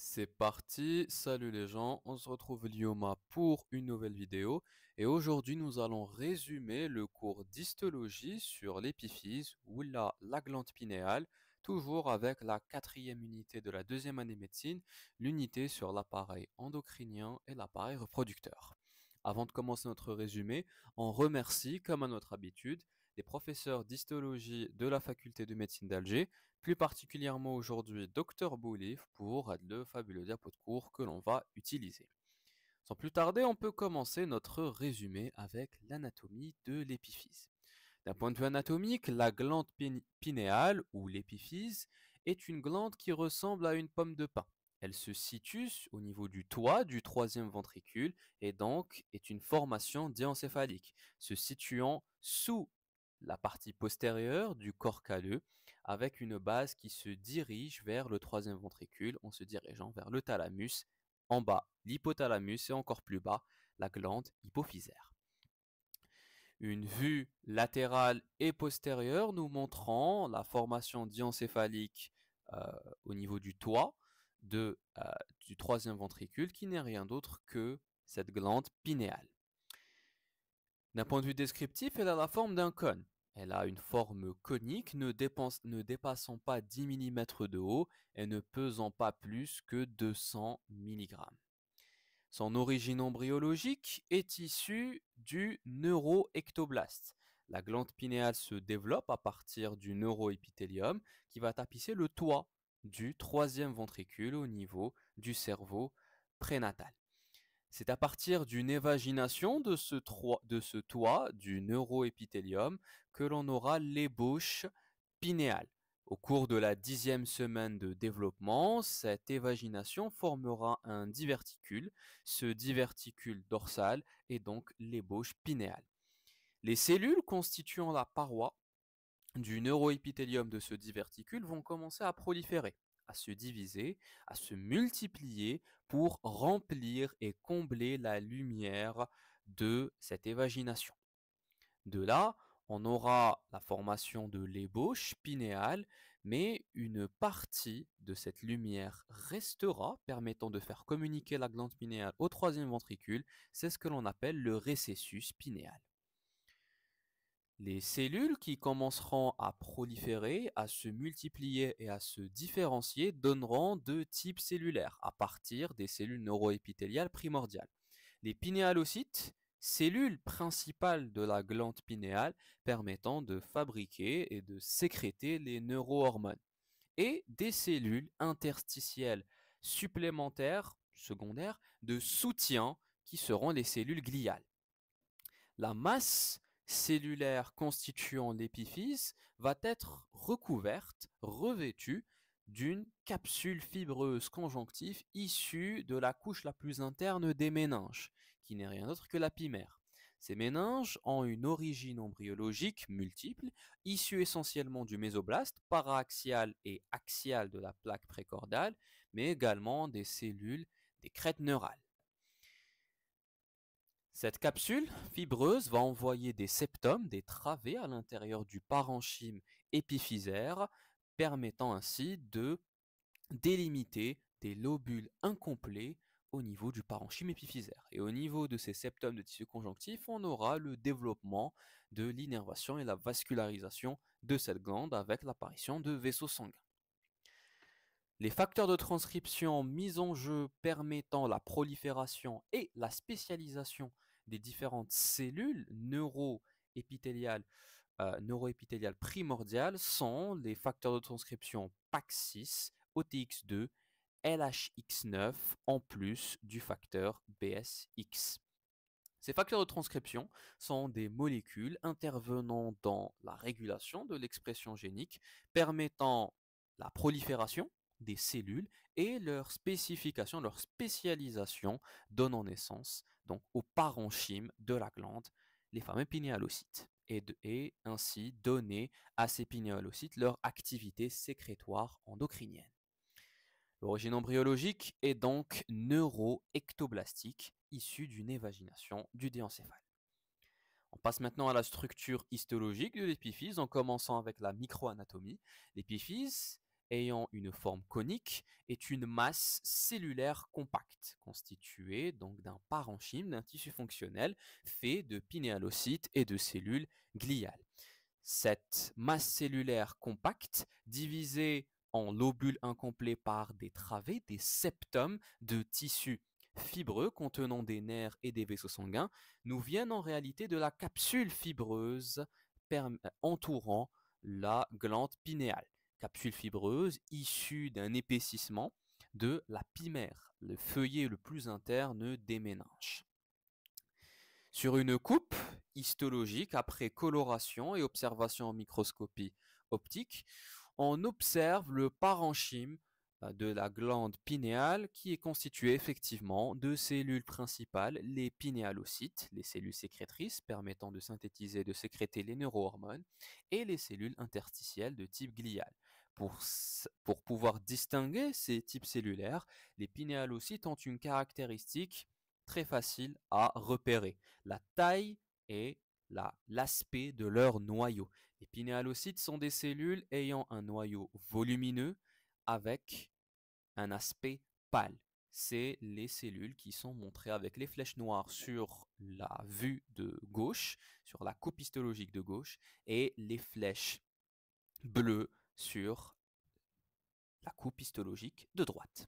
C'est parti, salut les gens, on se retrouve Lioma pour une nouvelle vidéo et aujourd'hui nous allons résumer le cours d'histologie sur l'épiphyse ou la glande pinéale, toujours avec la quatrième unité de la deuxième année médecine, l'unité sur l'appareil endocrinien et l'appareil reproducteur. Avant de commencer notre résumé, on remercie, comme à notre habitude, les professeurs d'histologie de la faculté de médecine d'Alger, plus particulièrement aujourd'hui Dr Boulif pour le fabuleux diapo de cours que l'on va utiliser. Sans plus tarder, on peut commencer notre résumé avec l'anatomie de l'épiphyse. D'un point de vue anatomique, la glande pinéale ou l'épiphyse est une glande qui ressemble à une pomme de pin. Elle se situe au niveau du toit du troisième ventricule et donc est une formation diencéphalique, se situant sous la partie postérieure du corps calleux avec une base qui se dirige vers le troisième ventricule en se dirigeant vers le thalamus, en bas l'hypothalamus et encore plus bas la glande hypophysaire. Une vue latérale et postérieure nous montrant la formation diencéphalique euh, au niveau du toit du troisième ventricule qui n'est rien d'autre que cette glande pinéale. D'un point de vue descriptif, elle a la forme d'un cône. Elle a une forme conique ne dépassant pas 10 mm de haut et ne pesant pas plus que 200 mg. Son origine embryologique est issue du neuroectoblaste. La glande pinéale se développe à partir du neuroépithélium qui va tapisser le toit du troisième ventricule au niveau du cerveau prénatal. C'est à partir d'une évagination de ce toit du neuroépithélium que l'on aura l'ébauche pinéale. Au cours de la 10e semaine de développement, cette évagination formera un diverticule. Ce diverticule dorsal est donc l'ébauche pinéale. Les cellules constituant la paroi du neuroépithélium de ce diverticule vont commencer à proliférer, à se diviser, à se multiplier pour remplir et combler la lumière de cette évagination. De là, on aura la formation de l'ébauche pinéale, mais une partie de cette lumière restera, permettant de faire communiquer la glande pinéale au troisième ventricule. C'est ce que l'on appelle le récessus pinéal. Les cellules qui commenceront à proliférer, à se multiplier et à se différencier donneront deux types cellulaires à partir des cellules neuroépithéliales primordiales. Les pinéalocytes, cellules principales de la glande pinéale permettant de fabriquer et de sécréter les neurohormones. Et des cellules interstitielles supplémentaires, secondaires, de soutien qui seront les cellules gliales. La masse cellulaire constituant l'épiphyse va être recouverte, revêtue d'une capsule fibreuse conjonctive issue de la couche la plus interne des méninges, qui n'est rien d'autre que la pimère. Ces méninges ont une origine embryologique multiple, issue essentiellement du mésoblaste, paraaxial et axial de la plaque précordale, mais également des cellules des crêtes neurales. Cette capsule fibreuse va envoyer des septums, des travées à l'intérieur du parenchyme épiphysaire, permettant ainsi de délimiter des lobules incomplets au niveau du parenchyme épiphysaire. Et au niveau de ces septums de tissu conjonctif, on aura le développement de l'innervation et la vascularisation de cette glande avec l'apparition de vaisseaux sanguins. Les facteurs de transcription mis en jeu permettant la prolifération et la spécialisation des différentes cellules neuroépithéliales primordiales sont les facteurs de transcription PAX6, OTX2, LHX9 en plus du facteur BSX. Ces facteurs de transcription sont des molécules intervenant dans la régulation de l'expression génique, permettant la prolifération des cellules et leur spécification, leur spécialisation donnant naissance donc au parenchyme de la glande, les fameux pinéalocytes, et ainsi donner à ces pinéalocytes leur activité sécrétoire endocrinienne. L'origine embryologique est donc neuroectoblastique, issue d'une évagination du déencéphale. On passe maintenant à la structure histologique de l'épiphyse en commençant avec la microanatomie. L'épiphyse ayant une forme conique est une masse cellulaire compacte, constituée donc d'un parenchyme, d'un tissu fonctionnel fait de pinéalocytes et de cellules gliales. Cette masse cellulaire compacte, divisée en lobules incomplets par des travées, des septums de tissus fibreux contenant des nerfs et des vaisseaux sanguins, nous viennent en réalité de la capsule fibreuse entourant la glande pinéale. Capsule fibreuse issue d'un épaississement de la pimère, le feuillet le plus interne des méninges. Sur une coupe histologique, après coloration et observation en microscopie optique, on observe le parenchyme de la glande pinéale qui est constitué effectivement de cellules principales, les pinéalocytes, les cellules sécrétrices permettant de synthétiser et de sécréter les neurohormones, et les cellules interstitielles de type glial. Pour pouvoir distinguer ces types cellulaires, les pinéalocytes ont une caractéristique très facile à repérer: la taille et l'aspect de leur noyau. Les pinéalocytes sont des cellules ayant un noyau volumineux avec un aspect pâle. C'est les cellules qui sont montrées avec les flèches noires sur la vue de gauche, sur la coupe histologique de gauche, et les flèches bleues sur la coupe histologique de droite.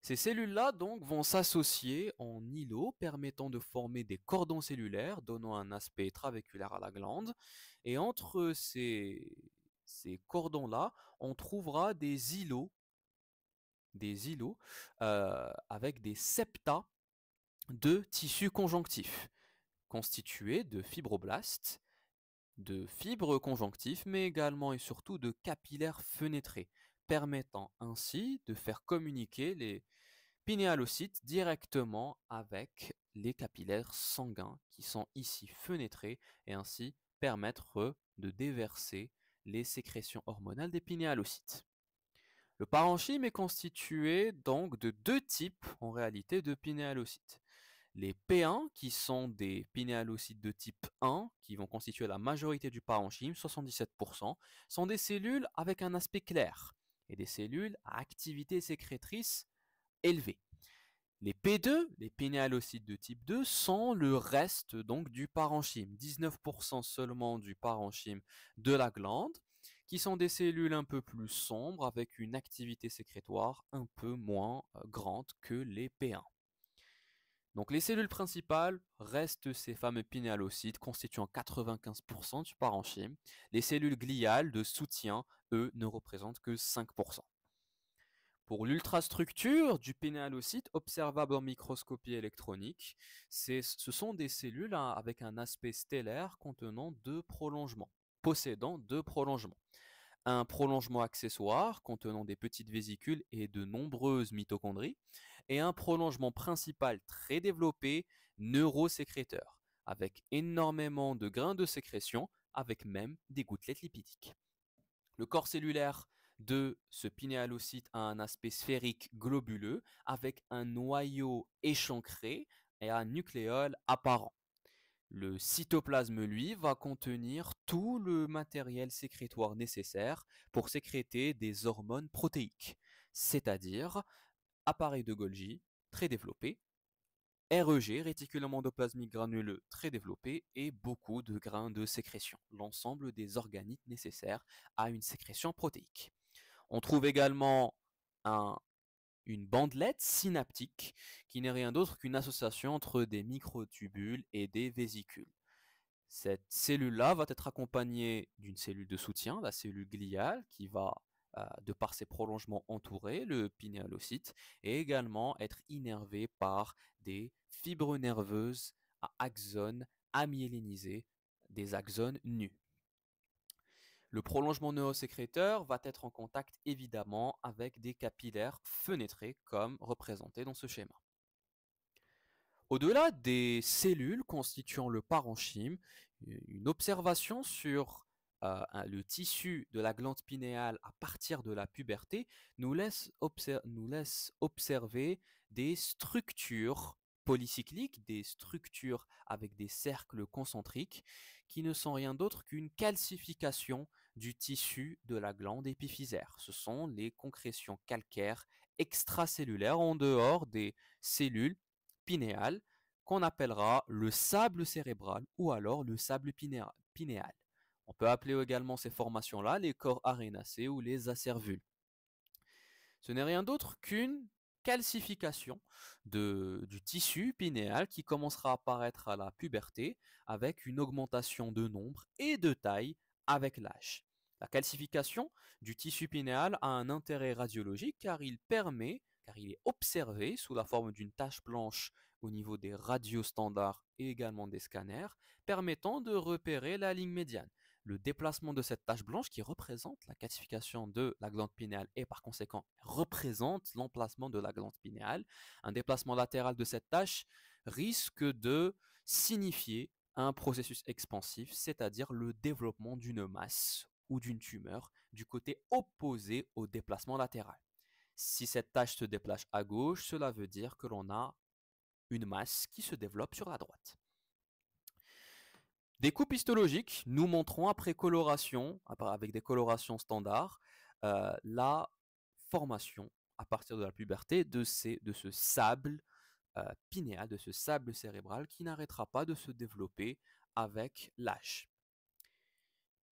Ces cellules-là donc vont s'associer en îlots permettant de former des cordons cellulaires donnant un aspect trabéculaire à la glande. Et entre ces cordons-là, on trouvera des îlots avec des septa de tissus conjonctifs constitués de fibroblastes, de fibres conjonctives, mais également et surtout de capillaires fenêtrés, permettant ainsi de faire communiquer les pinéalocytes directement avec les capillaires sanguins qui sont ici fenêtrés et ainsi permettre de déverser les sécrétions hormonales des pinéalocytes. Le parenchyme est constitué donc de deux types en réalité de pinéalocytes. Les P1, qui sont des pinéalocytes de type 1, qui vont constituer la majorité du parenchyme, 77%, sont des cellules avec un aspect clair et des cellules à activité sécrétrice élevée. Les P2, les pinéalocytes de type 2, sont le reste donc du parenchyme, 19% seulement du parenchyme de la glande, qui sont des cellules un peu plus sombres avec une activité sécrétoire un peu moins grande que les P1. Donc les cellules principales restent ces fameux pinéalocytes constituant 95% du parenchyme. Les cellules gliales de soutien, eux, ne représentent que 5%. Pour l'ultrastructure du pinéalocyte observable en microscopie électronique, ce sont des cellules avec un aspect stellaire contenant deux prolongements, possédant deux prolongements. Un prolongement accessoire contenant des petites vésicules et de nombreuses mitochondries, et un prolongement principal très développé, neurosécréteur, avec énormément de grains de sécrétion, avec même des gouttelettes lipidiques. Le corps cellulaire de ce pinéalocyte a un aspect sphérique globuleux avec un noyau échancré et un nucléole apparent. Le cytoplasme, lui, va contenir tout le matériel sécrétoire nécessaire pour sécréter des hormones protéiques, c'est-à-dire appareil de Golgi très développé, REG, réticulum endoplasmique granuleux très développé, et beaucoup de grains de sécrétion, l'ensemble des organites nécessaires à une sécrétion protéique. On trouve également une bandelette synaptique qui n'est rien d'autre qu'une association entre des microtubules et des vésicules. Cette cellule-là va être accompagnée d'une cellule de soutien, la cellule gliale, qui va, de par ses prolongements, entourer le pinéalocyte et également être innervée par des fibres nerveuses à axones amyélinisés, des axones nus. Le prolongement neurosécréteur va être en contact évidemment avec des capillaires fenêtrés comme représenté dans ce schéma. Au-delà des cellules constituant le parenchyme, une observation sur le tissu de la glande pinéale à partir de la puberté nous laisse observer des structures polycycliques, des structures avec des cercles concentriques qui ne sont rien d'autre qu'une calcification du tissu de la glande épiphysaire. Ce sont les concrétions calcaires extracellulaires en dehors des cellules pinéales qu'on appellera le sable cérébral ou alors le sable pinéal. On peut appeler également ces formations-là les corps arénacés ou les acervules. Ce n'est rien d'autre qu'une calcification du tissu pinéal qui commencera à apparaître à la puberté avec une augmentation de nombre et de taille avec l'âge. La calcification du tissu pinéal a un intérêt radiologique car il est observé sous la forme d'une tache blanche au niveau des radios standards et également des scanners, permettant de repérer la ligne médiane. Le déplacement de cette tache blanche qui représente la calcification de la glande pinéale et par conséquent représente l'emplacement de la glande pinéale, un déplacement latéral de cette tache risque de signifier un processus expansif, c'est-à-dire le développement d'une masse ou d'une tumeur du côté opposé au déplacement latéral. Si cette tache se déplace à gauche, cela veut dire que l'on a une masse qui se développe sur la droite. Des coupes histologiques nous montreront après coloration, avec des colorations standards, la formation à partir de la puberté de ce sable pinéal, de ce sable cérébral qui n'arrêtera pas de se développer avec l'âge.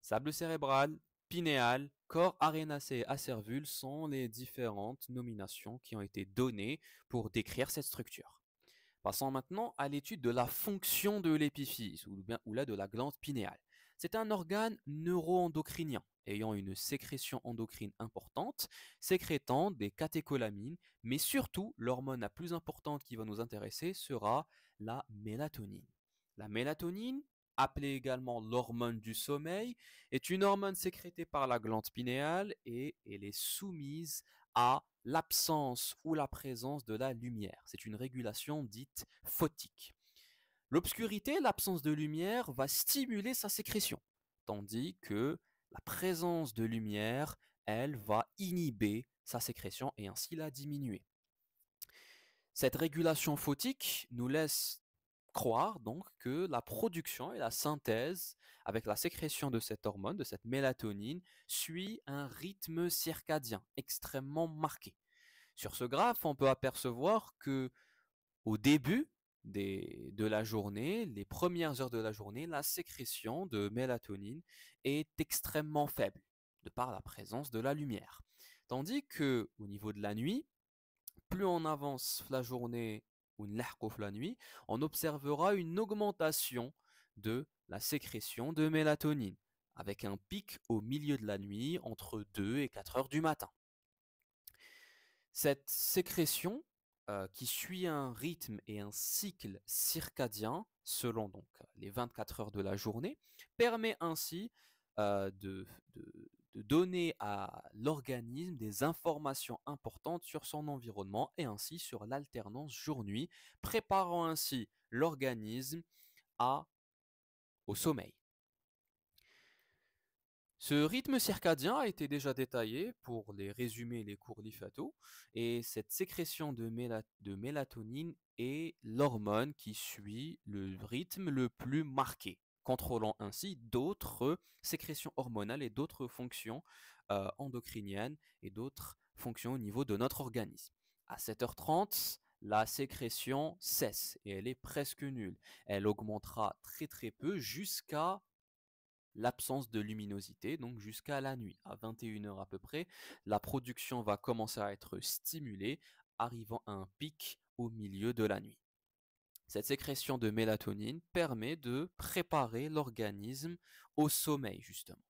Sable cérébral, pinéal, corps arénacé et acervule sont les différentes nominations qui ont été données pour décrire cette structure. Passons maintenant à l'étude de la fonction de l'épiphyse ou là de la glande pinéale. C'est un organe neuroendocrinien ayant une sécrétion endocrine importante, sécrétant des catécholamines, mais surtout l'hormone la plus importante qui va nous intéresser sera la mélatonine. La mélatonine, appelée également l'hormone du sommeil, est une hormone sécrétée par la glande pinéale et elle est soumise à l'absence ou la présence de la lumière. C'est une régulation dite photique. L'obscurité, l'absence de lumière va stimuler sa sécrétion, tandis que la présence de lumière, elle, va inhiber sa sécrétion et ainsi la diminuer. Cette régulation photique nous laisse croire donc que la production et la synthèse avec la sécrétion de cette hormone, de cette mélatonine, suit un rythme circadien extrêmement marqué. Sur ce graphe, on peut apercevoir que au début de la journée, les premières heures de la journée, la sécrétion de mélatonine est extrêmement faible de par la présence de la lumière. Tandis que au niveau de la nuit, plus on avance la journée ou la nuit, on observera une augmentation de la sécrétion de mélatonine, avec un pic au milieu de la nuit entre 2 et 4 heures du matin. Cette sécrétion, qui suit un rythme et un cycle circadien, selon donc les 24 heures de la journée, permet ainsi de donner à l'organisme des informations importantes sur son environnement et ainsi sur l'alternance jour-nuit, préparant ainsi l'organisme au sommeil. Ce rythme circadien a été déjà détaillé pour les résumés et les cours l'IFATO, et cette sécrétion de mélatonine est l'hormone qui suit le rythme le plus marqué, contrôlant ainsi d'autres sécrétions hormonales et d'autres fonctions endocriniennes et d'autres fonctions au niveau de notre organisme. À 7h30, la sécrétion cesse et elle est presque nulle. Elle augmentera très très peu jusqu'à l'absence de luminosité, donc jusqu'à la nuit. À 21h à peu près, la production va commencer à être stimulée, arrivant à un pic au milieu de la nuit. Cette sécrétion de mélatonine permet de préparer l'organisme au sommeil, justement.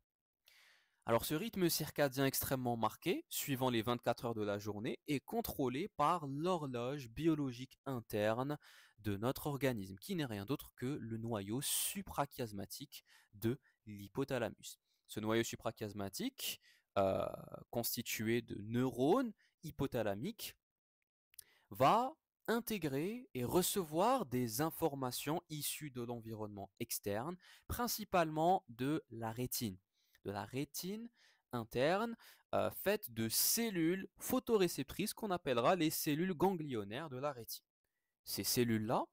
Alors ce rythme circadien extrêmement marqué, suivant les 24 heures de la journée, est contrôlé par l'horloge biologique interne de notre organisme, qui n'est rien d'autre que le noyau suprachiasmatique de l'hypothalamus. Ce noyau suprachiasmatique, constitué de neurones hypothalamiques, va intégrer et recevoir des informations issues de l'environnement externe, principalement de la rétine. De la rétine interne, faite de cellules photoréceptrices qu'on appellera les cellules ganglionnaires de la rétine. Ces cellules-là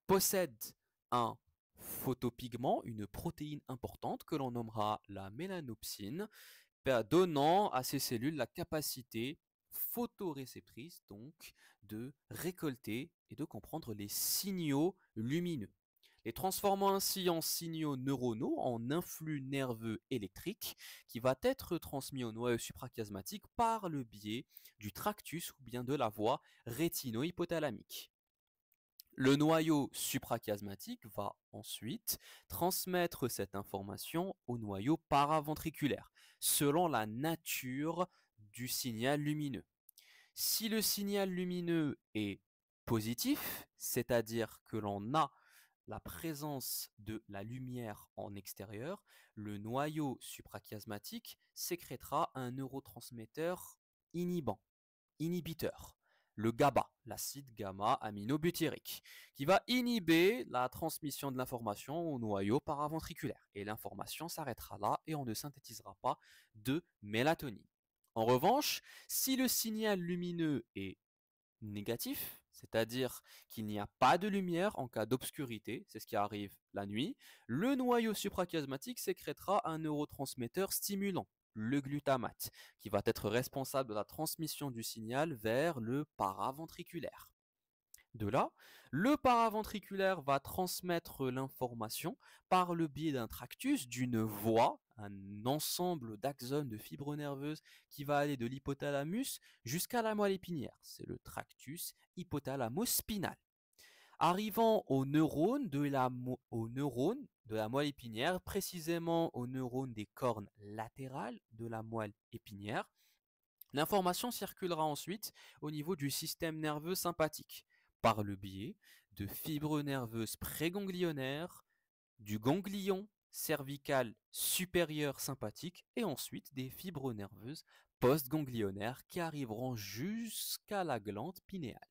possèdent un photopigment, une protéine importante que l'on nommera la mélanopsine, donnant à ces cellules la capacité photoréceptrice, donc, de récolter et de comprendre les signaux lumineux, les transformant ainsi en signaux neuronaux, en influx nerveux électrique qui va être transmis au noyau suprachiasmatique par le biais du tractus ou bien de la voie rétino-hypothalamique. Le noyau suprachiasmatique va ensuite transmettre cette information au noyau paraventriculaire, selon la nature du signal lumineux. Si le signal lumineux est positif, c'est-à-dire que l'on a la présence de la lumière en extérieur, le noyau suprachiasmatique sécrétera un neurotransmetteur inhibiteur, le GABA, l'acide gamma-aminobutyrique, qui va inhiber la transmission de l'information au noyau paraventriculaire. Et l'information s'arrêtera là et on ne synthétisera pas de mélatonine. En revanche, si le signal lumineux est négatif, c'est-à-dire qu'il n'y a pas de lumière en cas d'obscurité, c'est ce qui arrive la nuit, le noyau suprachiasmatique sécrétera un neurotransmetteur stimulant, le glutamate, qui va être responsable de la transmission du signal vers le paraventriculaire. De là, le paraventriculaire va transmettre l'information par le biais d'un tractus, d'une voie, un ensemble d'axones de fibres nerveuses qui va aller de l'hypothalamus jusqu'à la moelle épinière. C'est le tractus hypothalamo-spinal. Arrivant aux neurones de la moelle épinière, précisément aux neurones des cornes latérales de la moelle épinière, l'information circulera ensuite au niveau du système nerveux sympathique, par le biais de fibres nerveuses préganglionnaires, du ganglion cervical supérieur sympathique et ensuite des fibres nerveuses postganglionnaires qui arriveront jusqu'à la glande pinéale,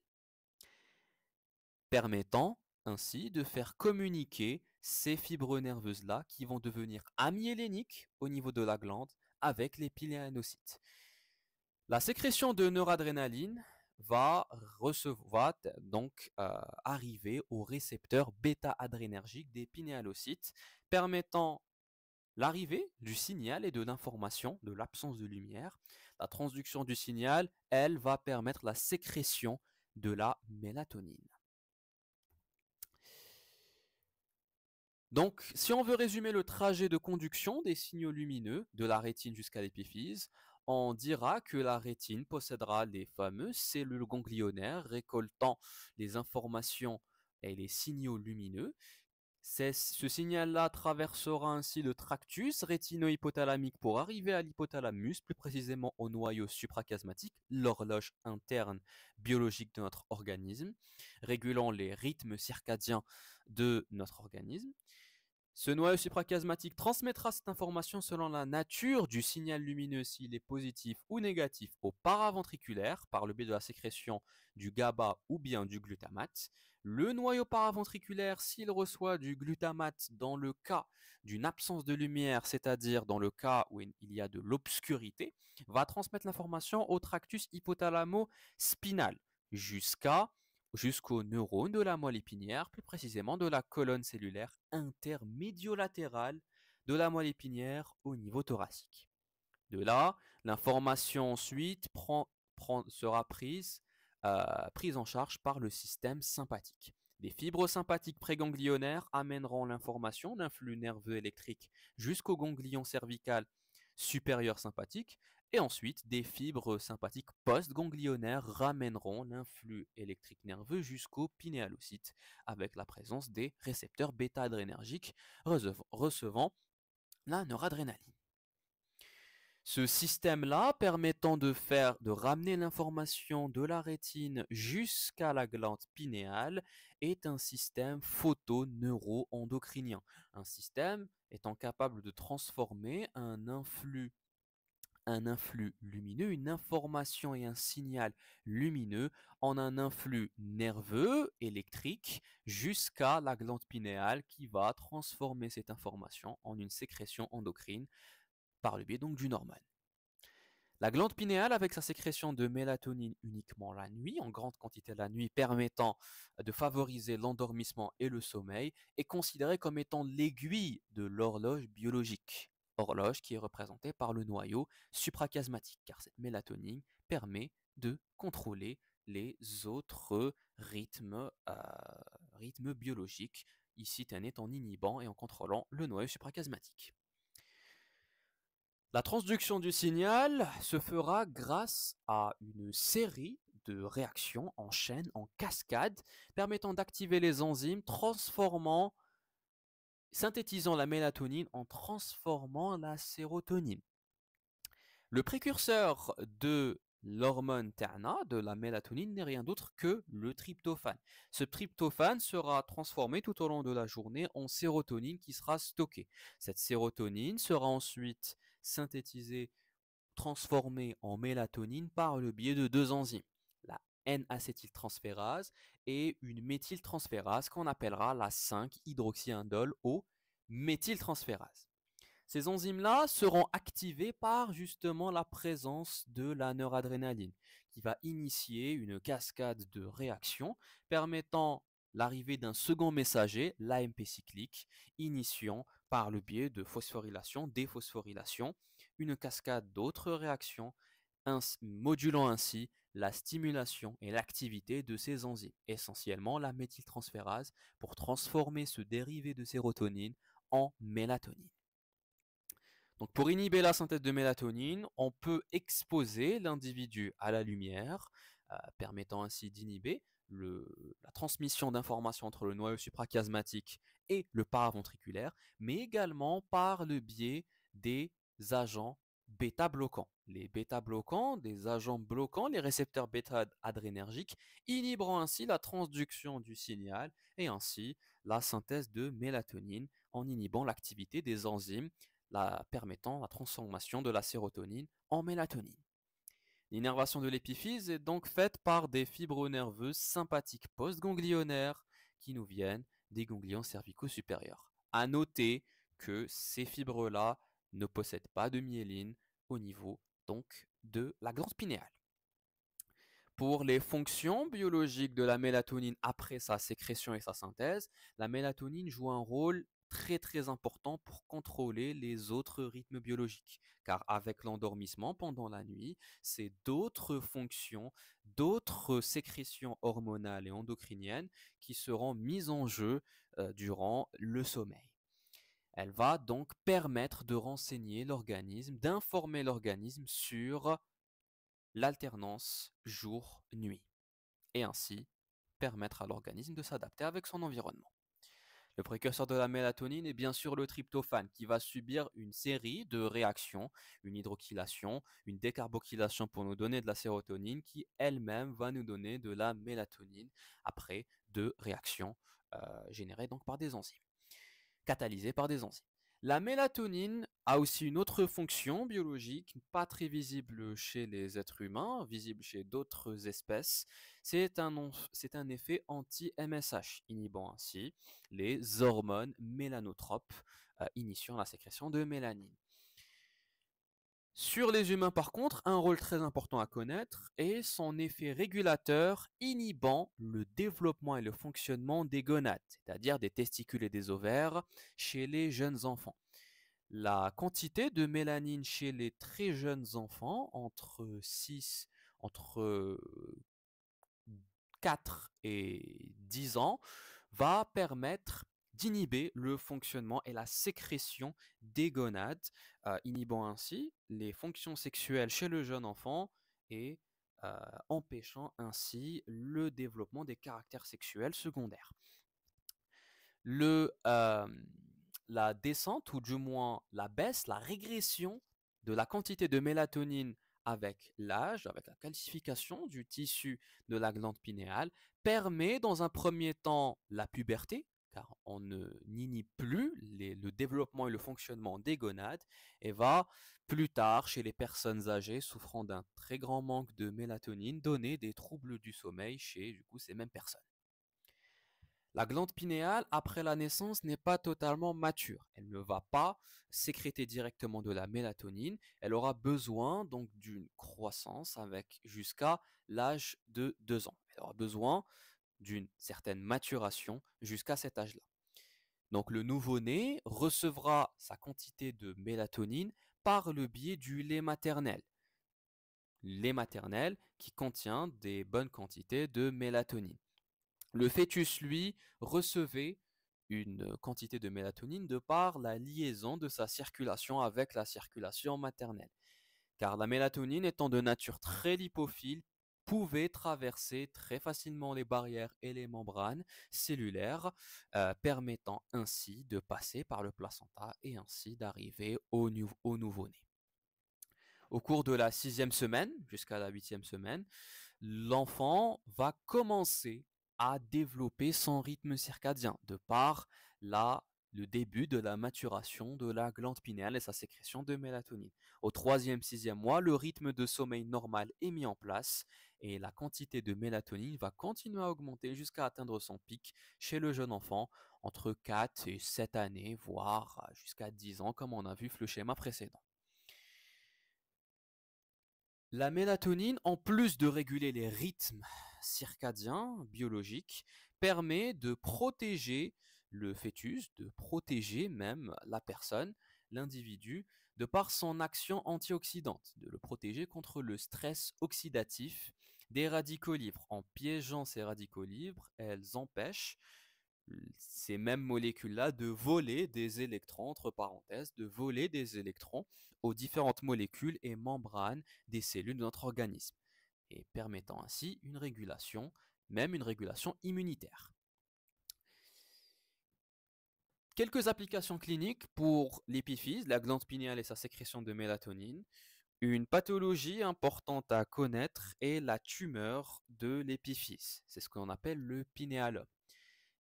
permettant ainsi de faire communiquer ces fibres nerveuses-là qui vont devenir amyéléniques au niveau de la glande avec les pinéanocytes. La sécrétion de noradrénaline va donc arriver au récepteur bêta-adrénergique des pinéalocytes, permettant l'arrivée du signal et de l'information de l'absence de lumière. La transduction du signal, elle, va permettre la sécrétion de la mélatonine. Donc, si on veut résumer le trajet de conduction des signaux lumineux de la rétine jusqu'à l'épiphyse, on dira que la rétine possédera les fameuses cellules ganglionnaires récoltant les informations et les signaux lumineux. Ce signal-là traversera ainsi le tractus rétino-hypothalamique pour arriver à l'hypothalamus, plus précisément au noyau suprachiasmatique, l'horloge interne biologique de notre organisme, régulant les rythmes circadiens de notre organisme. Ce noyau suprachiasmatique transmettra cette information selon la nature du signal lumineux, s'il est positif ou négatif, au paraventriculaire par le biais de la sécrétion du GABA ou bien du glutamate. Le noyau paraventriculaire, s'il reçoit du glutamate dans le cas d'une absence de lumière, c'est-à-dire dans le cas où il y a de l'obscurité, va transmettre l'information au tractus hypothalamo-spinal jusqu'aux neurones de la moelle épinière, plus précisément de la colonne cellulaire intermédiolatérale de la moelle épinière au niveau thoracique. De là, l'information ensuite sera prise en charge par le système sympathique. Les fibres sympathiques préganglionnaires amèneront l'information d'un flux nerveux électrique jusqu'au ganglion cervical supérieur sympathique, et ensuite des fibres sympathiques postganglionnaires ramèneront l'influx électrique nerveux jusqu'au pinéalocyte avec la présence des récepteurs bêta-adrénergiques recevant la noradrénaline. Ce système-là, permettant de ramener l'information de la rétine jusqu'à la glande pinéale, est un système photoneuro-endocrinien. Un système étant capable de transformer un influx lumineux, une information et un signal lumineux en un influx nerveux électrique jusqu'à la glande pinéale qui va transformer cette information en une sécrétion endocrine par le biais donc du normal. La glande pinéale, avec sa sécrétion de mélatonine uniquement la nuit, en grande quantité la nuit, permettant de favoriser l'endormissement et le sommeil, est considérée comme étant l'aiguille de l'horloge biologique. Horloge qui est représentée par le noyau suprachiasmatique, car cette mélatonine permet de contrôler les autres rythmes biologiques, ici tenait en inhibant et en contrôlant le noyau suprachiasmatique. La transduction du signal se fera grâce à une série de réactions en chaîne, en cascade, permettant d'activer les enzymes, synthétisant la mélatonine en transformant la sérotonine. Le précurseur de l'hormone TERNA, de la mélatonine, n'est rien d'autre que le tryptophane. Ce tryptophane sera transformé tout au long de la journée en sérotonine qui sera stockée. Cette sérotonine sera ensuite synthétisée, transformée en mélatonine par le biais de deux enzymes, la N-acétyltransférase et une méthyltransférase qu'on appellera la 5-hydroxyindole au méthyltransférase. Ces enzymes-là seront activées par justement la présence de la noradrénaline, qui va initier une cascade de réactions permettant l'arrivée d'un second messager, l'AMP cyclique, initiant par le biais de phosphorylation, déphosphorylation, une cascade d'autres réactions, modulant ainsi la stimulation et l'activité de ces enzymes, essentiellement la méthyltransférase, pour transformer ce dérivé de sérotonine en mélatonine. Donc pour inhiber la synthèse de mélatonine, on peut exposer l'individu à la lumière, permettant ainsi d'inhiber la transmission d'informations entre le noyau suprachiasmatique et le paraventriculaire, mais également par le biais des agents bêta-bloquants. Les bêta-bloquants, des agents bloquant les récepteurs bêta-adrénergiques, inhiberont ainsi la transduction du signal et ainsi la synthèse de mélatonine en inhibant l'activité des enzymes permettant la transformation de la sérotonine en mélatonine. L'innervation de l'épiphyse est donc faite par des fibres nerveuses sympathiques postganglionnaires qui nous viennent des ganglions cervicaux supérieurs. À noter que ces fibres-là ne possèdent pas de myéline au niveau donc de la glande pinéale. Pour les fonctions biologiques de la mélatonine après sa sécrétion et sa synthèse, la mélatonine joue un rôle très important pour contrôler les autres rythmes biologiques. Car avec l'endormissement pendant la nuit, c'est d'autres fonctions, d'autres sécrétions hormonales et endocriniennes qui seront mises en jeu durant le sommeil. Elle va donc permettre de renseigner l'organisme, d'informer l'organisme sur l'alternance jour-nuit et ainsi permettre à l'organisme de s'adapter avec son environnement. Le précurseur de la mélatonine est bien sûr le tryptophane qui va subir une série de réactions, une hydrochylation, une décarbokylation pour nous donner de la sérotonine qui elle-même va nous donner de la mélatonine après deux réactions générées donc par des enzymes, catalysées par des enzymes. La mélatonine a aussi une autre fonction biologique, pas très visible chez les êtres humains, visible chez d'autres espèces. C'est un effet anti-MSH, inhibant ainsi les hormones mélanotropes, initiant la sécrétion de mélanine. Sur les humains, par contre, un rôle très important à connaître est son effet régulateur inhibant le développement et le fonctionnement des gonades, c'est-à-dire des testicules et des ovaires, chez les jeunes enfants. La quantité de mélanine chez les très jeunes enfants, entre 4 et 10 ans, va permettre d'inhiber le fonctionnement et la sécrétion des gonades, inhibant ainsi les fonctions sexuelles chez le jeune enfant et empêchant ainsi le développement des caractères sexuels secondaires. La descente, ou du moins la baisse, la régression de la quantité de mélatonine avec l'âge, avec la calcification du tissu de la glande pinéale, permet dans un premier temps la puberté, car on n'inhibe plus le développement et le fonctionnement des gonades, et va plus tard, chez les personnes âgées souffrant d'un très grand manque de mélatonine, donner des troubles du sommeil chez du coup, ces mêmes personnes. La glande pinéale, après la naissance, n'est pas totalement mature. Elle ne va pas sécréter directement de la mélatonine. Elle aura besoin donc d'une croissance avec jusqu'à l'âge de 2 ans. Elle aura besoin d'une certaine maturation jusqu'à cet âge-là. Donc le nouveau-né recevra sa quantité de mélatonine par le biais du lait maternel qui contient des bonnes quantités de mélatonine. Le fœtus, lui, recevait une quantité de mélatonine de par la liaison de sa circulation avec la circulation maternelle. Car la mélatonine étant de nature très lipophile, pouvait traverser très facilement les barrières et les membranes cellulaires, permettant ainsi de passer par le placenta et ainsi d'arriver au nouveau-né. Au cours de la 6e semaine jusqu'à la 8e semaine, l'enfant va commencer à développer son rythme circadien de par le début de la maturation de la glande pinéale et sa sécrétion de mélatonine. Au 3e, 6e mois, le rythme de sommeil normal est mis en place et la quantité de mélatonine va continuer à augmenter jusqu'à atteindre son pic chez le jeune enfant entre 4 et 7 années, voire jusqu'à 10 ans, comme on a vu le schéma précédent. La mélatonine, en plus de réguler les rythmes circadiens biologiques, permet de protéger le fœtus, de protéger même la personne, l'individu, de par son action antioxydante, de le protéger contre le stress oxydatif des radicaux libres. En piégeant ces radicaux libres, elles empêchent ces mêmes molécules-là de voler des électrons, entre parenthèses, de voler des électrons aux différentes molécules et membranes des cellules de notre organisme, et permettant ainsi une régulation, même une régulation immunitaire. Quelques applications cliniques pour l'épiphyse, la glande pinéale et sa sécrétion de mélatonine. Une pathologie importante à connaître est la tumeur de l'épiphyse. C'est ce qu'on appelle le pinéalome,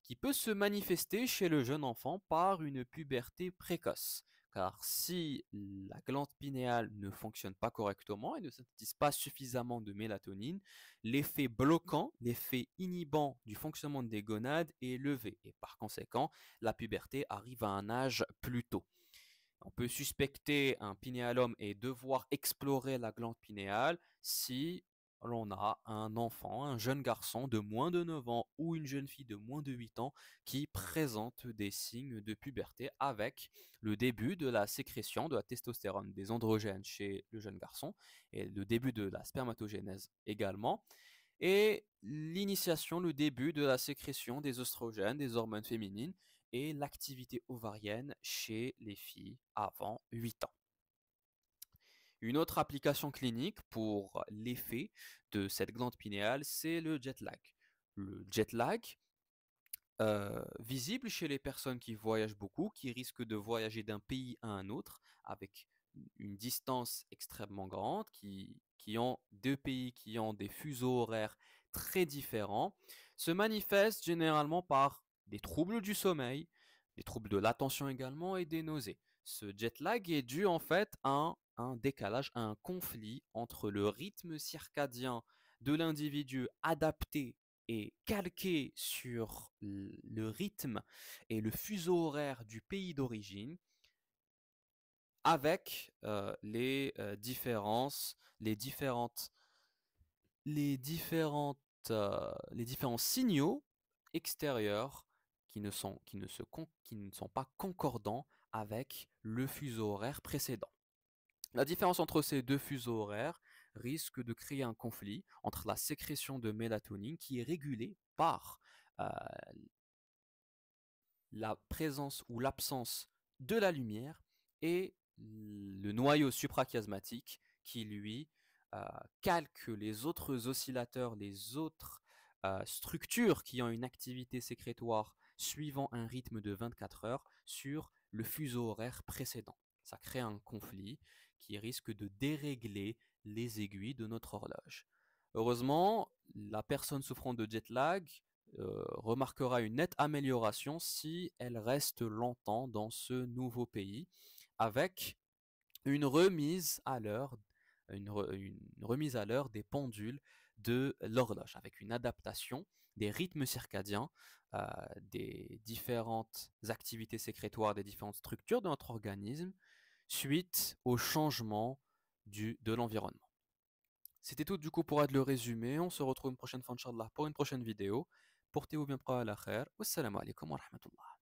qui peut se manifester chez le jeune enfant par une puberté précoce. Car si la glande pinéale ne fonctionne pas correctement et ne synthétise pas suffisamment de mélatonine, l'effet bloquant, l'effet inhibant du fonctionnement des gonades est levé et par conséquent, la puberté arrive à un âge plus tôt. On peut suspecter un pinéalome et devoir explorer la glande pinéale si l'on a un enfant, un jeune garçon de moins de 9 ans ou une jeune fille de moins de 8 ans qui présente des signes de puberté avec le début de la sécrétion de la testostérone, des androgènes chez le jeune garçon et le début de la spermatogénèse également, et l'initiation, le début de la sécrétion des oestrogènes, des hormones féminines, et l'activité ovarienne chez les filles avant 8 ans. Une autre application clinique pour l'effet de cette glande pinéale, c'est le jet lag. Le jet lag, visible chez les personnes qui voyagent beaucoup, qui risquent de voyager d'un pays à un autre avec une distance extrêmement grande, qui ont deux pays qui ont des fuseaux horaires très différents, se manifeste généralement par des troubles du sommeil, des troubles de l'attention également et des nausées. Ce jet lag est dû en fait à un décalage, à un conflit entre le rythme circadien de l'individu adapté est calqué sur le rythme et le fuseau horaire du pays d'origine avec les différents signaux extérieurs qui ne sont pas concordants avec le fuseau horaire précédent. La différence entre ces deux fuseaux horaires risque de créer un conflit entre la sécrétion de mélatonine qui est régulée par euh, la présence ou l'absence de la lumière et le noyau suprachiasmatique qui, lui, calque les autres oscillateurs, les autres structures qui ont une activité sécrétoire suivant un rythme de 24 heures sur le fuseau horaire précédent. Ça crée un conflit qui risque de dérégler les aiguilles de notre horloge. Heureusement, la personne souffrant de jet lag remarquera une nette amélioration si elle reste longtemps dans ce nouveau pays avec une remise à l'heure, une remise à l'heure des pendules de l'horloge, avec une adaptation des rythmes circadiens, euh, des différentes activités sécrétoires, des différentes structures de notre organisme suite au changement de l'environnement. C'était tout du coup pour le résumé. On se retrouve une prochaine fois, Inch'Allah, pour une prochaine vidéo. Portez-vous bien, ala khair. Wassalamu alaikum wa rahmatullah.